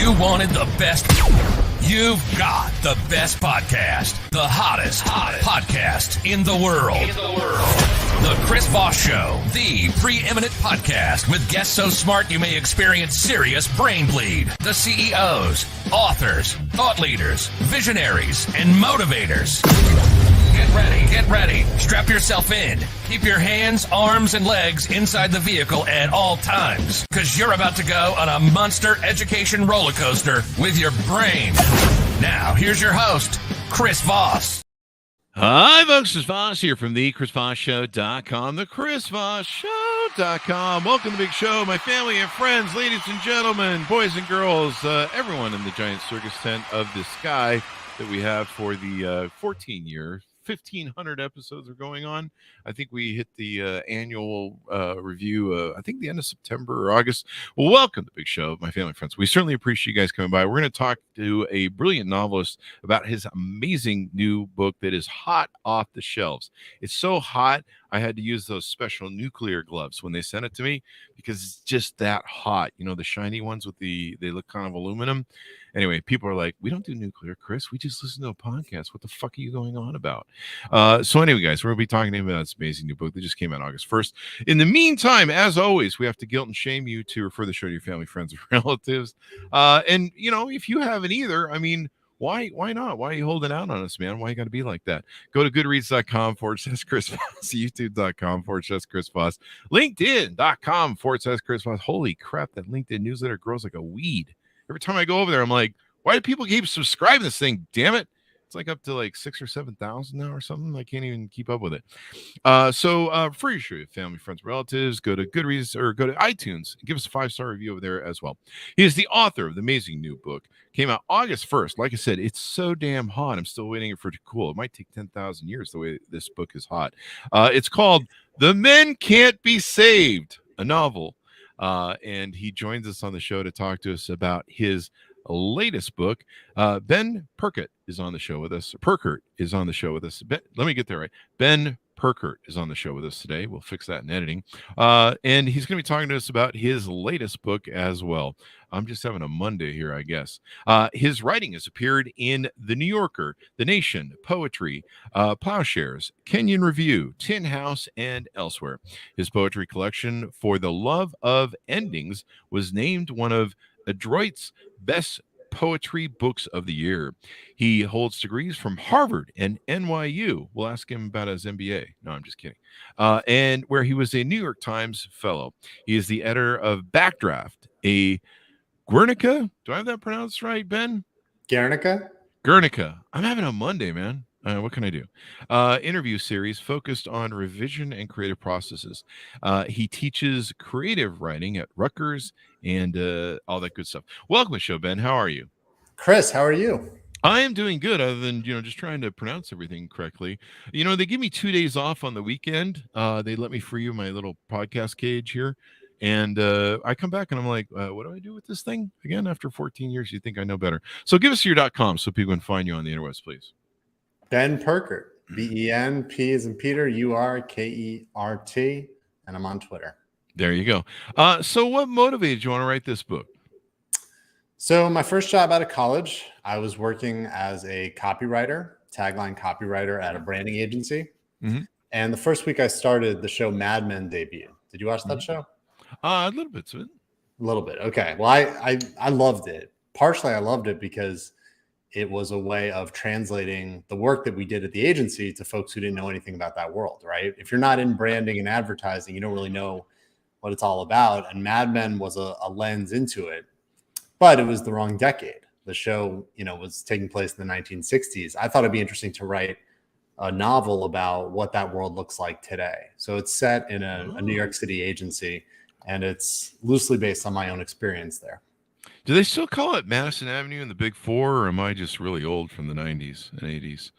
You wanted the best. You've got the best podcast. The hottest podcast in the world. The Chris Voss Show, the preeminent podcast with guests so smart you may experience serious brain bleed. The CEOs, authors, thought leaders, visionaries, and motivators. Get ready. Strap yourself in. Keep your hands, arms, and legs inside the vehicle at all times, because you're about to go on a monster education roller coaster with your brain. Now, here's your host, Chris Voss. Hi, folks. Chris Voss here from the ChrisVossShow.com, the ChrisVossShow.com. Welcome to the big show, my family and friends, ladies and gentlemen, boys and girls, everyone in the giant circus tent of the sky that we have for the 14-year 1,500 episodes are going on. I think we hit the annual review, I think the end of September or August. Well, welcome to the big show, my family and friends. We certainly appreciate you guys coming by. We're going to talk to a brilliant novelist about his amazing new book that is hot off the shelves. It's so hot, I had to use those special nuclear gloves when they sent it to me because it's just that hot. You know, the shiny ones with they look kind of aluminum. Anyway, people are like, we don't do nuclear, Chris. We just listen to a podcast. What the fuck are you going on about? So anyway, guys, we're going to be talking to him about this amazing new book that just came out August 1st. In the meantime, as always, we have to guilt and shame you to refer the show to your family, friends, and relatives. And, you know, if you haven't either, I mean, why not? Why are you holding out on us, man? Why you got to be like that? Go to goodreads.com/Chris Voss, youtube.com/Chris Voss, linkedin.com/Chris Voss. Holy crap, that LinkedIn newsletter grows like a weed. Every time I go over there, I'm like, why do people keep subscribing to this thing? Damn it. It's like up to like 6,000 or 7,000 now or something. I can't even keep up with it. So for your show, family, friends, relatives, go to Goodreads or go to iTunes. Give us a 5-star review over there as well. He is the author of the amazing new book. Came out August 1st. Like I said, it's so damn hot. I'm still waiting for it to cool. It might take 10,000 years the way this book is hot. It's called The Men Can't Be Saved, a novel. And he joins us on the show to talk to us about his latest book. Ben Purkert is on the show with us. Purkert is on the show with us. Let me get there right. Ben Purkert is on the show with us today. We'll fix that in editing. And he's going to be talking to us about his latest book as well. I'm just having a Monday here, I guess. His writing has appeared in The New Yorker, The Nation, Poetry, Plowshares, Kenyon Review, Tin House, and elsewhere. His poetry collection, For the Love of Endings, was named one of Adroit's best poetry books of the year. He holds degrees from Harvard and NYU. We'll ask him about his MBA. No, I'm just kidding. And where he was a New York Times fellow. He is the editor of Backdraft, a Guernica. Do I have that pronounced right, Ben? Guernica. I'm having a Monday, man. What can I do? Interview series focused on revision and creative processes. He teaches creative writing at Rutgers and all that good stuff. Welcome to the show, Ben. How are you? Chris, how are you? I am doing good, other than, just trying to pronounce everything correctly. They give me 2 days off on the weekend. They let me free my little podcast cage here. And I come back and I'm like, what do I do with this thing again? After 14 years, you think I know better. So give us your .com so people can find you on the interwebs, please. Ben Purkert, Ben, P as in Peter, Urkert, and I'm on Twitter. There you go. So what motivated you want to write this book? So my first job out of college, I was working as a copywriter, tagline copywriter at a branding agency. Mm-hmm. And the first week I started, the show Mad Men debuted. Did you watch that show? A little bit. A little bit. Okay. Well, I loved it. Partially, I loved it because it was a way of translating the work that we did at the agency to folks who didn't know anything about that world, right? If you're not in branding and advertising, you don't really know what it's all about. And Mad Men was a lens into it, but it was the wrong decade. The show, was taking place in the 1960s. I thought it'd be interesting to write a novel about what that world looks like today. So it's set in a New York City agency, and it's loosely based on my own experience there. Do they still call it Madison Avenue and the Big Four, or am I just really old from the 90s and 80s?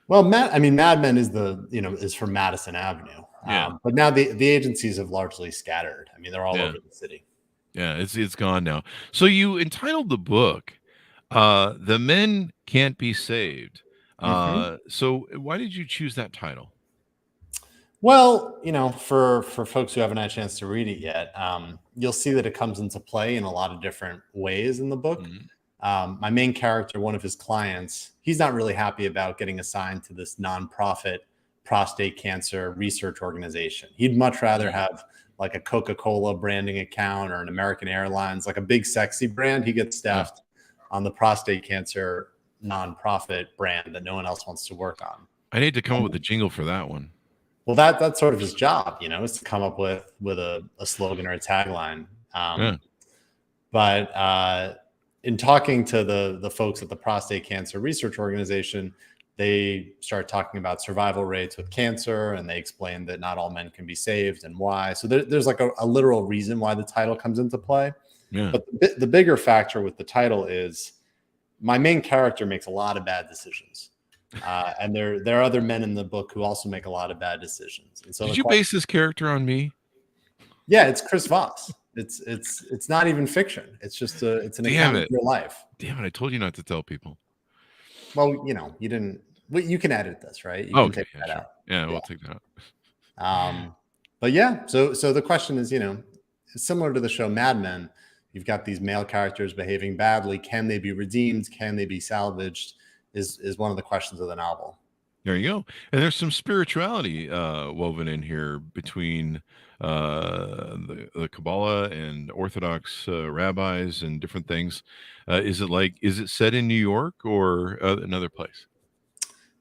Well, Mad Men is is from Madison Avenue. Yeah. But now the agencies have largely scattered. I mean, they're all over the city. Yeah, it's gone now. So you entitled the book, The Men Can't Be Saved. So why did you choose that title? Well, for folks who haven't had a chance to read it yet, you'll see that it comes into play in a lot of different ways in the book. Mm-hmm. my main character, one of his clients, he's not really happy about getting assigned to this nonprofit prostate cancer research organization. He'd much rather have like a Coca-Cola branding account or an American Airlines, like a big sexy brand. He gets staffed on the prostate cancer nonprofit brand that no one else wants to work on. I need to come up with a jingle for that one. Well, that's sort of his job, is to come up with a slogan or a tagline. But in talking to the folks at the Prostate Cancer Research Organization, they start talking about survival rates with cancer, and they explain that not all men can be saved and why. So there's like a literal reason why the title comes into play. Yeah. But the bigger factor with the title is my main character makes a lot of bad decisions. And there are other men in the book who also make a lot of bad decisions. And so did you base this character on me? Yeah, it's Chris Voss. It's not even fiction. It's just it's an account of your life. Damn it! I told you not to tell people. Well, you didn't. You can edit this, right? You can take that out. Yeah, we'll take that out. But yeah, so the question is, similar to the show Mad Men. You've got these male characters behaving badly. Can they be redeemed? Can they be salvaged? Is one of the questions of the novel. There you go. And there's some spirituality woven in here between the Kabbalah and Orthodox rabbis and different things. Is it set in New York or another place?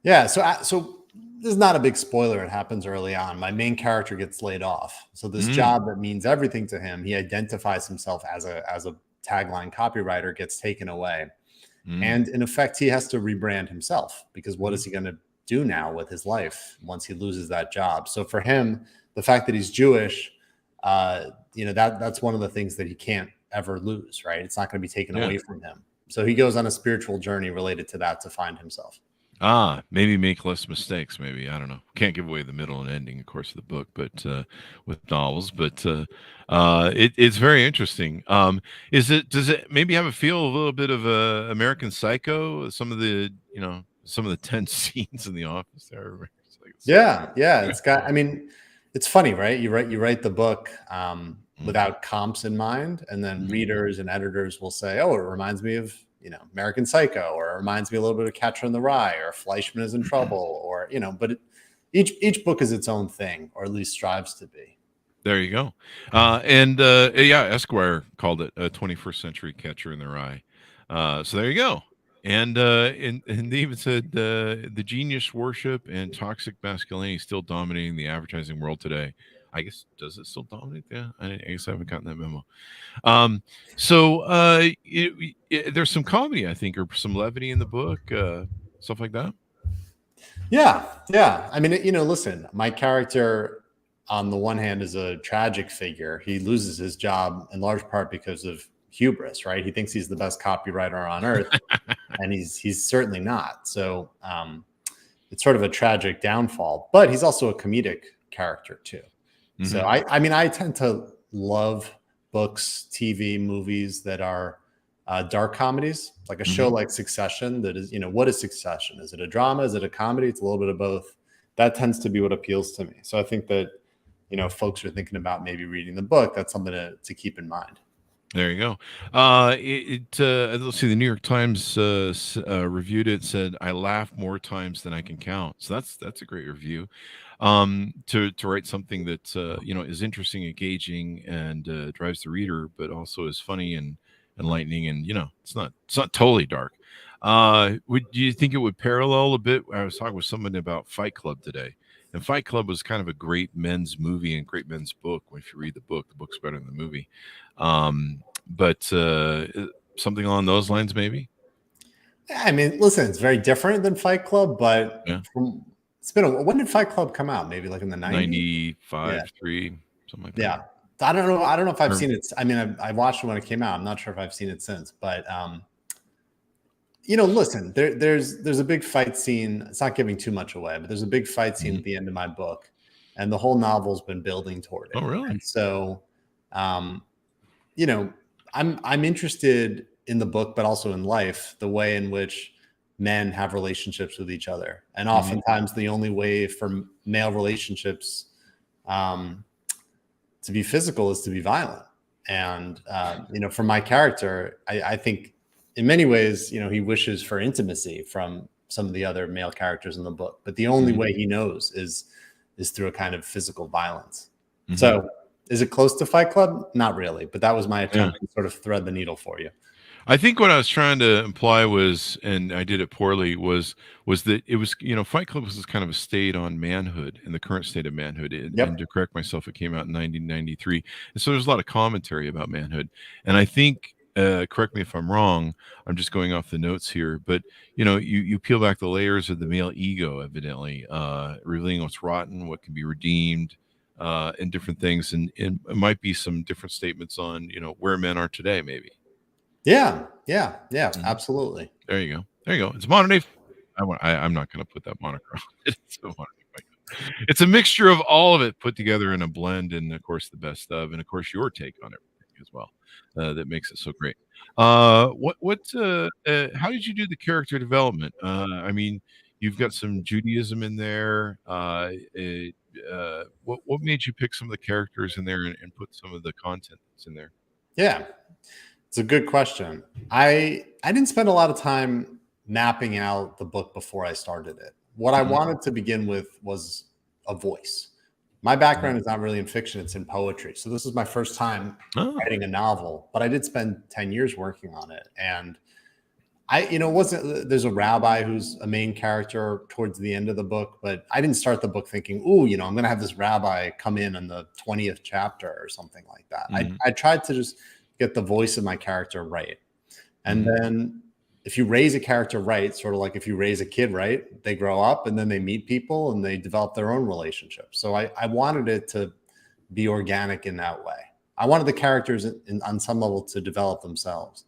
Yeah. So this is not a big spoiler. It happens early on. My main character gets laid off. So this job that means everything to him, he identifies himself as a tagline copywriter, gets taken away. And in effect, he has to rebrand himself, because what is he going to do now with his life once he loses that job? So for him, the fact that he's Jewish, that's one of the things that he can't ever lose, right? It's not going to be taken away from him. So he goes on a spiritual journey related to that to find himself. Maybe make less mistakes. Maybe, I don't know. Can't give away the middle and ending, of course, of the book, but with novels. But it's very interesting. Does it maybe have a little bit of American Psycho? Some of the tense scenes in the office there. Yeah. It's got. I mean, it's funny, right? You write the book without comps in mind, and then readers and editors will say, "Oh, it reminds me of." American Psycho, or it reminds me a little bit of Catcher in the Rye, or Fleischman is in Trouble, or, but each book is its own thing, or at least strives to be. There you go. Esquire called it a 21st century Catcher in the Rye. So there you go. And they even said the genius worship and toxic masculinity still dominating the advertising world today. I guess, does it still dominate? Yeah, I guess I haven't gotten that memo. There's some comedy, I think, or some levity in the book, stuff like that. Yeah. I mean, listen, my character on the one hand is a tragic figure. He loses his job in large part because of hubris, right? He thinks he's the best copywriter on earth, and he's certainly not. So it's sort of a tragic downfall, but he's also a comedic character too. So I tend to love books, TV, movies that are dark comedies, like a show like Succession. That is, what is Succession? Is it a drama? Is it a comedy? It's a little bit of both. That tends to be what appeals to me. So I think that, folks are thinking about maybe reading the book. That's something to keep in mind. There you go. Let's see. The New York Times reviewed it. Said, "I laugh more times than I can count." So that's a great review. To write something that is interesting, engaging, and drives the reader, but also is funny and enlightening, and it's not totally dark. Do you think it would parallel a bit? I was talking with someone about Fight Club today, and Fight Club was kind of a great men's movie and great men's book. If you read the book's better than the movie. But something along those lines, maybe. I mean, listen, it's very different than Fight Club, but when did Fight Club come out? Maybe like in the 90s? 95, 3, something like that. Yeah. I don't know if I've seen it. I mean, I watched it when it came out. I'm not sure if I've seen it since, but listen, there's a big fight scene. It's not giving too much away, but there's a big fight scene at the end of my book, and the whole novel's been building toward it. Oh, really? And so, I'm interested in the book, but also in life, the way in which men have relationships with each other. And oftentimes the only way for male relationships to be physical is to be violent. And, for my character, I think in many ways, he wishes for intimacy from some of the other male characters in the book, but the only way he knows is through a kind of physical violence. So is it close to Fight Club? Not really, but that was my attempt to sort of thread the needle for you. I think what I was trying to imply was, and I did it poorly, was that it was, Fight Club was kind of a state on manhood and the current state of manhood. And to correct myself, it came out in 1993. And so there's a lot of commentary about manhood. And I think, correct me if I'm wrong, I'm just going off the notes here, but you peel back the layers of the male ego, evidently, revealing what's rotten, what can be redeemed, and different things. And it might be some different statements on, where men are today, maybe. Yeah, absolutely. There you go. It's modern day. I'm not going to put that moniker on it. It's a mixture of all of it put together in a blend, and of course the best of, and of course your take on everything as well. That makes it so great. How did you do the character development? I mean, you've got some Judaism in there. What made you pick some of the characters in there and put some of the content that's in there? Yeah. It's a good question. I didn't spend a lot of time mapping out the book before I started it. What I wanted to begin with was a voice. My background is not really in fiction, it's in poetry. So this is my first time writing a novel, but I did spend 10 years working on it. And there's a rabbi who's a main character towards the end of the book, but I didn't start the book thinking, I'm going to have this rabbi come in the 20th chapter or something like that. I tried to just get the voice of my character right. And then if you raise a character right, sort of like if you raise a kid right, they grow up and then they meet people and they develop their own relationships. So I wanted it to be organic in that way. I wanted the characters on some level to develop themselves.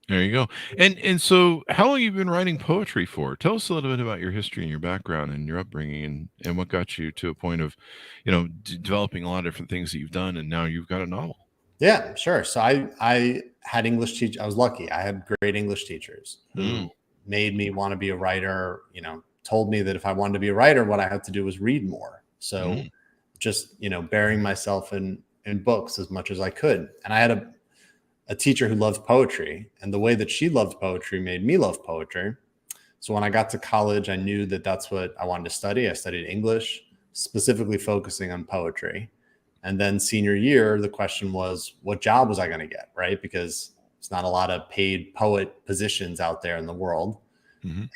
There you go. And so how long have you been writing poetry for? Tell us a little bit about your history and your background and your upbringing and what got you to a point of, developing a lot of different things that you've done. And now you've got a novel. Yeah, sure. So I had English teachers. I was lucky. I had great English teachers who made me want to be a writer, told me that if I wanted to be a writer, what I had to do was read more. So just, burying myself in books as much as I could. And I had a teacher who loved poetry, and the way that she loved poetry made me love poetry. So when I got to college, I knew that that's what I wanted to study. I studied English, specifically focusing on poetry. And then senior year, the question was, what job was I going to get, right? Because it's not a lot of paid poet positions out there in the world.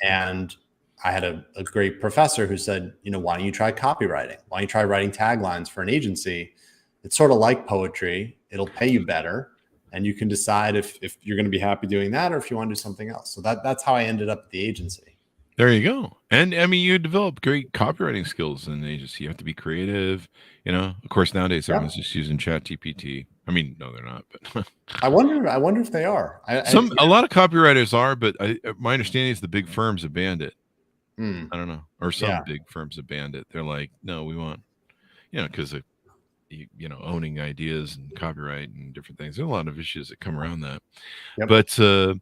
And I had a great professor who said, why don't you try copywriting? Why don't you try writing taglines for an agency? It's sort of like poetry. It'll pay you better. And you can decide if you're going to be happy doing that or if you want to do something else. So that's how I ended up at the agency. There you go. And I mean, you develop great copywriting skills in the agency. You have to be creative. Of course, nowadays everyone's just using ChatGPT. I mean, no, they're not. But I wonder if they are. A lot of copywriters are, but my understanding is the big firms have banned it. I don't know, or some big firms have banned it. They're like, no, we want, because of owning ideas and copyright and different things. There's a lot of issues that come around that. But so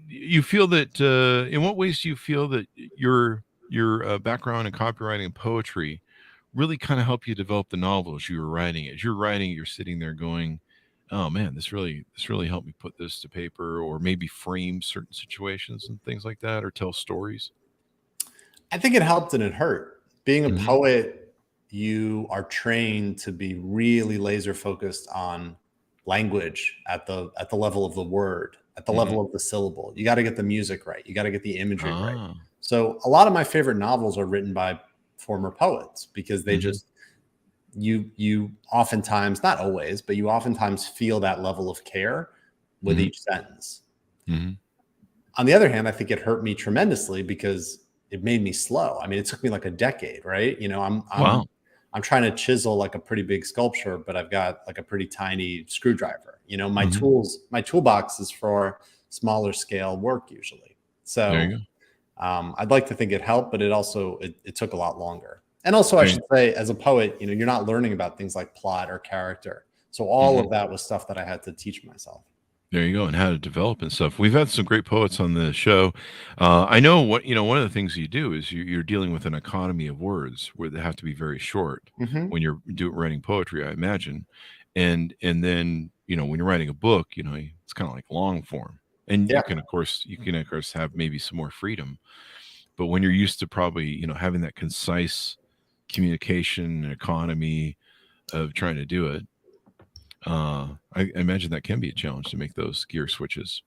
you feel that in what ways do you feel that your background in copywriting and poetry really kind of help you develop the novel as you were writing it? As you're writing, you're sitting there going, oh man, this really helped me put this to paper, or maybe frame certain situations and things like that, or tell stories. I think it helped and it hurt. Being a poet, you are trained to be really laser focused on language at the level of the word, at the level of the syllable. You got to get the music right. You got to get the imagery right. So a lot of my favorite novels are written by former poets because they just, you oftentimes, not always, but you oftentimes feel that level of care with each sentence. On the other hand, I think it hurt me tremendously because it made me slow. I mean, it took me like a decade, right? I'm trying to chisel like a pretty big sculpture, but I've got like a pretty tiny screwdriver. My toolbox is for smaller scale work usually. So I'd like to think it helped, but it took a lot longer. And also I should say, as a poet, you're not learning about things like plot or character. So all of that was stuff that I had to teach myself. There you go, and how to develop and stuff. We've had some great poets on the show. I know one of the things you do is you're dealing with an economy of words where they have to be very short when you're writing poetry, I imagine. And then, when you're writing a book, it's kind of like long form. And Yeah. you can of course have maybe some more freedom. But when you're used to probably, having that concise communication and economy of trying to do it, I imagine that can be a challenge to make those gear switches.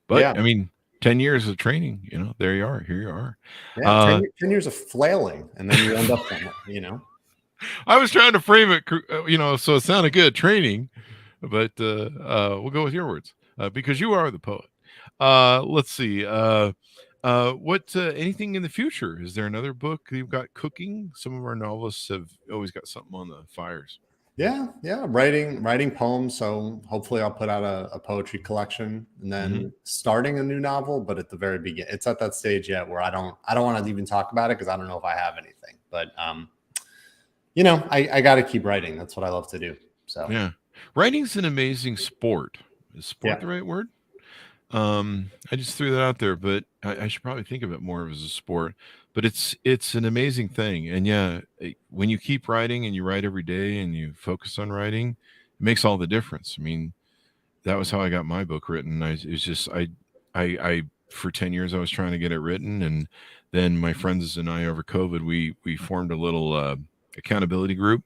But Yeah. I mean, 10 years of training, there you are. Here you are. Yeah. 10 years of flailing, and then you end up somewhere. I was trying to frame it, so it sounded good, training, but we'll go with your words because you are the poet. Let's see. What anything in the future? Is there another book you've got cooking? Some of our novelists have always got something on the fires. Yeah. Writing poems. So hopefully I'll put out a poetry collection, and then starting a new novel. But at the very beginning, it's at that stage yet where I don't want to even talk about it because I don't know if I have anything. But I got to keep writing. That's what I love to do. So yeah, writing's an amazing sport. Is sport the right word? I just threw that out there, but I should probably think of it more as a sport. But it's an amazing thing, and when you keep writing and you write every day and you focus on writing, it makes all the difference. I mean, that was how I got my book written. It was just I for 10 years I was trying to get it written, and then my friends and I over COVID we formed a little accountability group.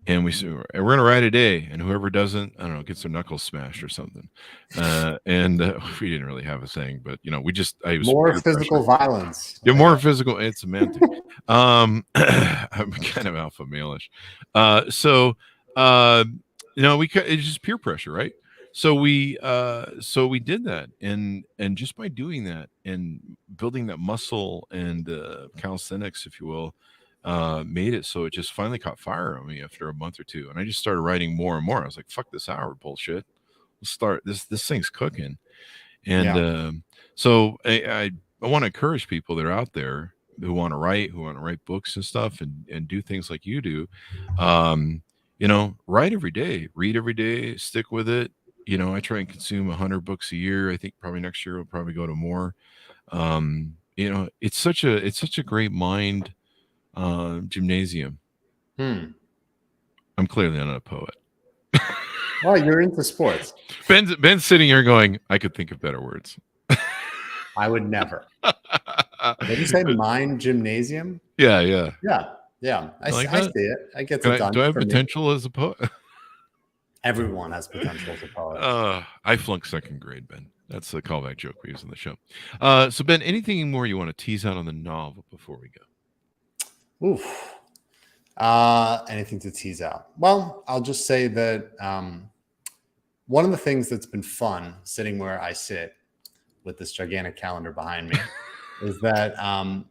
And we said, we're going to write a day, and whoever doesn't, I don't know, gets their knuckles smashed or something. And we didn't really have a saying, but I was more physical violence. You're more physical. It's semantic. I'm kind of alpha male-ish. It's just peer pressure, right? So we did that, and just by doing that and building that muscle and calisthenics, if you will, made it so it just finally caught fire on me after a month or two, and I just started writing more and more. I was like, "Fuck this hour bullshit. Let's start this thing's cooking." And so I want to encourage people that are out there who want to write books and stuff, and do things like you do. Write every day, read every day, stick with it. I try and consume 100 books a year. I think probably next year we'll probably go to more. It's such a great mind gymnasium. I'm clearly not a poet. Well, you're into sports. Ben's sitting here going, I could think of better words. I would never. Did you say mind gymnasium? Yeah. I see it. I get it done. Do I have potential as a poet? Everyone has potential as a poet. I flunked second grade, Ben. That's the callback joke we use on the show. So Ben, anything more you want to tease out on the novel before we go? Oof. Anything to tease out? Well, I'll just say that one of the things that's been fun sitting where I sit with this gigantic calendar behind me is that I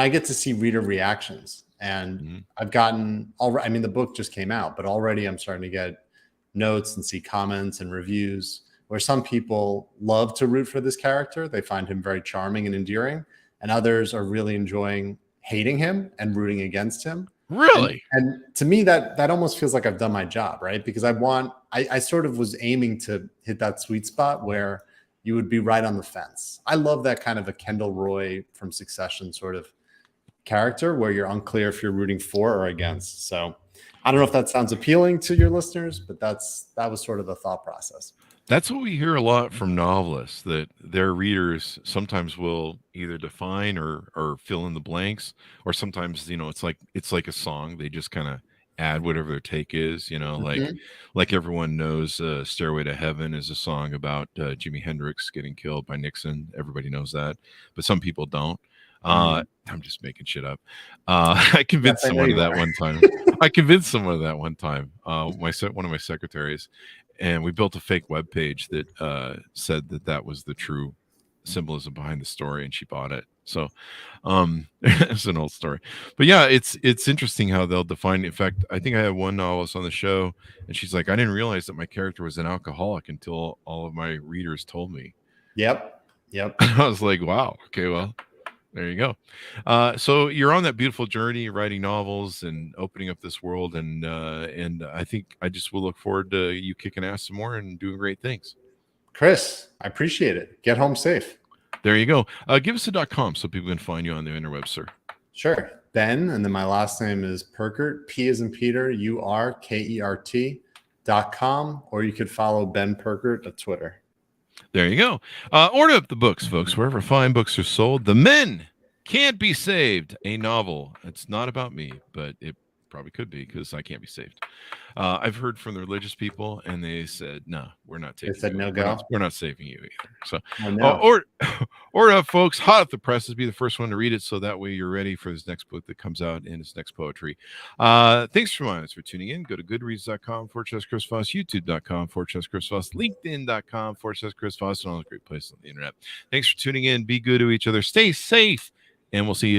get to see reader reactions, and I've gotten I mean, the book just came out, but already I'm starting to get notes and see comments and reviews where some people love to root for this character. They find him very charming and endearing, and others are really enjoying hating him and rooting against him. Really? And to me, that almost feels like I've done my job, right? Because I sort of was aiming to hit that sweet spot where you would be right on the fence. I love that kind of a Kendall Roy from Succession sort of character where you're unclear if you're rooting for or against. So I don't know if that sounds appealing to your listeners, but that was sort of the thought process. That's what we hear a lot from novelists, that their readers sometimes will either define or fill in the blanks, or sometimes, it's like a song. They just kind of add whatever their take is, like everyone knows Stairway to Heaven is a song about Jimi Hendrix getting killed by Nixon. Everybody knows that, but some people don't. I'm just making shit up. I convinced someone of that one time. One of my secretaries, and we built a fake web page that said that was the true symbolism behind the story, and she bought it. So it's an old story, but yeah, it's interesting how they'll define. In fact, I think I had one novelist on the show, and she's like, I didn't realize that my character was an alcoholic until all of my readers told me. Yep. I was like, wow, okay, well, there you go. So you're on that beautiful journey, writing novels and opening up this world, and I think I just will look forward to you kicking ass some more and doing great things. Chris, I appreciate it. Get home safe. There you go. Give us a .com so people can find you on the interweb, sir. Sure. Ben, and then my last name is Purkert, P as in Peter, URKERT.com, or you could follow Ben Purkert at Twitter. There you go. Order up the books, folks, wherever fine books are sold. The Men Can't Be Saved, a novel. It's not about me, but it probably could be because I can't be saved. I've heard from the religious people, and they said, "No, we're not taking." They said you. no We're go. not, we're not saving you either. So, Oh, no. or folks, hot off the presses, be the first one to read it, so that way you're ready for this next book that comes out in its next poetry. Thanks for tuning in. Go to goodreads.com/Chris Voss, youtube.com/Chris Voss, linkedin.com/Chris Voss, and all the great places on the internet. Thanks for tuning in. Be good to each other. Stay safe, and we'll see you